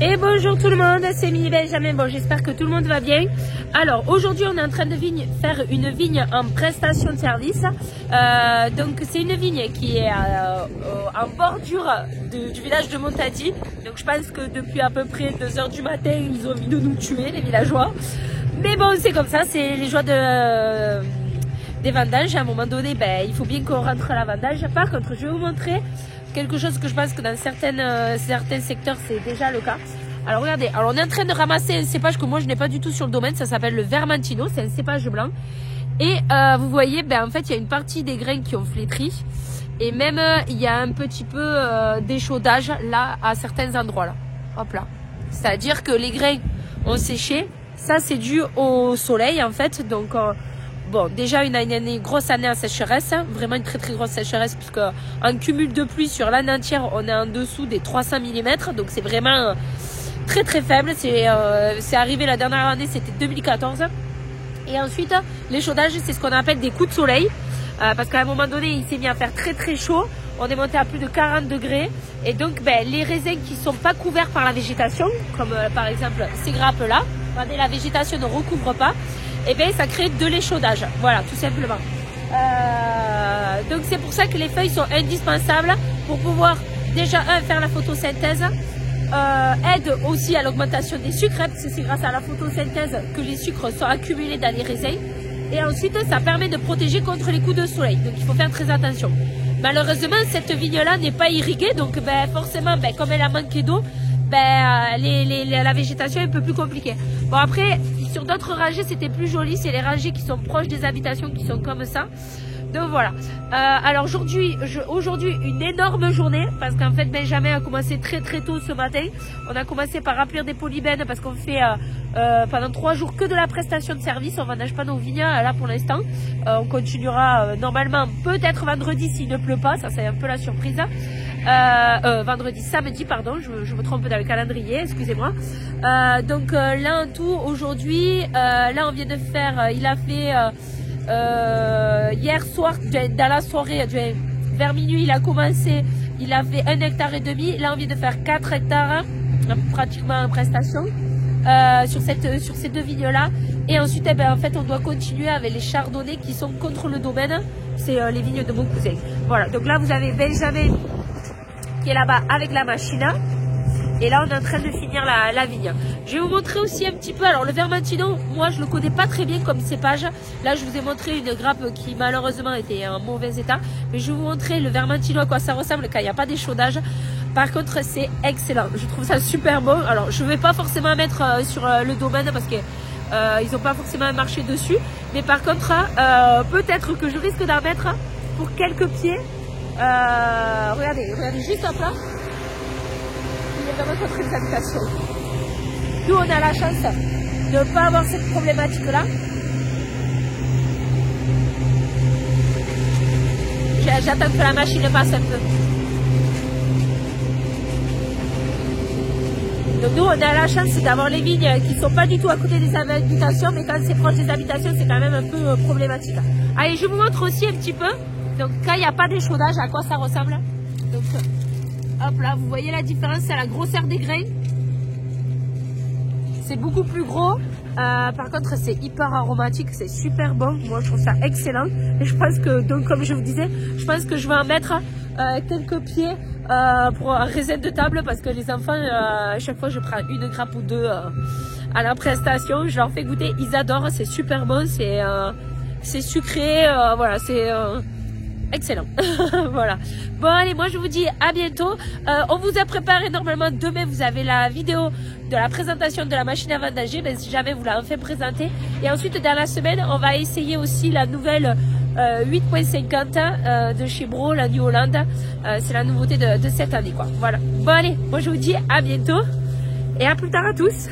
Et bonjour tout le monde, c'est Mini Benjamin. Bon, j'espère que tout le monde va bien. Alors aujourd'hui on est en train de faire une vigne en prestation de service. Donc c'est une vigne qui est en bordure du village de Montadi. Donc je pense que depuis à peu près 2 h du matin ils ont envie de nous tuer, les villageois. Mais bon, c'est comme ça, c'est les joies des vendanges. À un moment donné, il faut bien qu'on rentre à la vendange. Par contre, je vais vous montrer quelque chose que je pense que dans certains secteurs c'est déjà le cas. Alors regardez, alors on est en train de ramasser un cépage que moi je n'ai pas du tout sur le domaine, ça s'appelle le Vermentino, c'est un cépage blanc. Et vous voyez, en fait il y a une partie des grains qui ont flétri. Et même il y a un petit peu d'échaudage là à certains endroits là. Hop là. C'est-à-dire que les grains ont séché. Ça c'est dû au soleil en fait. Donc bon, déjà une grosse année en sécheresse, vraiment une très grosse sécheresse, puisque en cumul de pluie sur l'année entière, on est en dessous des 300 mm, donc c'est vraiment très faible. C'est arrivé la dernière année, c'était 2014. Et ensuite, l'échaudage, c'est ce qu'on appelle des coups de soleil, parce qu'à un moment donné, il s'est mis à faire très chaud. On est monté à plus de 40 degrés, et donc les raisins qui sont pas couverts par la végétation, comme par exemple ces grappes-là, regardez, la végétation ne recouvre pas. Et bien ça crée de l'échaudage, voilà, tout simplement. Donc c'est pour ça que les feuilles sont indispensables pour pouvoir déjà faire la photosynthèse, aide aussi à l'augmentation des sucres, parce que c'est grâce à la photosynthèse que les sucres sont accumulés dans les raisins. Et ensuite ça permet de protéger contre les coups de soleil, donc il faut faire très attention. Malheureusement cette vigne-là n'est pas irriguée, donc forcément comme elle a manqué d'eau, la végétation est un peu plus compliquée. Bon, après, sur d'autres rangées, c'était plus joli. C'est les rangées qui sont proches des habitations qui sont comme ça. Donc voilà. Alors aujourd'hui, une énorme journée, parce qu'en fait Benjamin a commencé très tôt ce matin. On a commencé par remplir des polybènes parce qu'on fait pendant 3 jours que de la prestation de service. On vendage pas nos vignes là pour l'instant. On continuera normalement peut-être vendredi s'il ne pleut pas. Ça c'est un peu la surprise. Samedi pardon, je me trompe dans le calendrier, excusez-moi. Donc là en tout aujourd'hui, là on vient de faire, il a fait hier soir, dans la soirée, vers minuit, il a commencé, il a fait 1,5 hectare. Là, on vient de faire 4 hectares, pratiquement en prestation, sur ces 2 vignes-là. Et ensuite, en fait, on doit continuer avec les chardonnays qui sont contre le domaine. C'est les vignes de mon cousin. Voilà, donc là, vous avez Benjamin qui est là-bas avec la machine. Et là, on est en train de finir la vigne. Je vais vous montrer aussi un petit peu. Alors, le Vermentino, moi, je le connais pas très bien comme cépage. Là, je vous ai montré une grappe qui, malheureusement, était en mauvais état. Mais je vais vous montrer le Vermentino, à quoi ça ressemble quand il n'y a pas d'échaudage. Par contre, c'est excellent. Je trouve ça super bon. Alors, je ne vais pas forcément mettre sur le domaine parce que ils n'ont pas forcément marché dessus. Mais par contre, peut-être que je risque d'en mettre pour quelques pieds. Regardez juste à plat. Contre les habitations. Nous on a la chance de ne pas avoir cette problématique là. J'attends que la machine passe un peu. Donc nous on a la chance d'avoir les vignes qui ne sont pas du tout à côté des habitations, mais quand c'est proche des habitations c'est quand même un peu problématique. Allez, je vous montre aussi un petit peu. Donc quand il n'y a pas d'échaudage, à quoi ça ressemble. Donc hop là, vous voyez la différence, c'est la grosseur des grains. C'est beaucoup plus gros. Par contre, c'est hyper aromatique, c'est super bon. Moi, je trouve ça excellent. Et je pense que, donc, comme je vous disais, je pense que je vais en mettre quelques pieds pour un raisin de table, parce que les enfants, à chaque fois, je prends une grappe ou 2 à la prestation. Je leur fais goûter, ils adorent, c'est super bon, c'est sucré, voilà, c'est excellent. Voilà. Bon allez, moi je vous dis à bientôt. On vous a préparé, normalement demain vous avez la vidéo de la présentation de la machine à vendager, si jamais vous la fait présenter. Et ensuite dans la semaine on va essayer aussi la nouvelle 8.50 de chez Bro, la New Holland. C'est la nouveauté de cette année quoi. Voilà. Bon allez, moi je vous dis à bientôt et à plus tard à tous.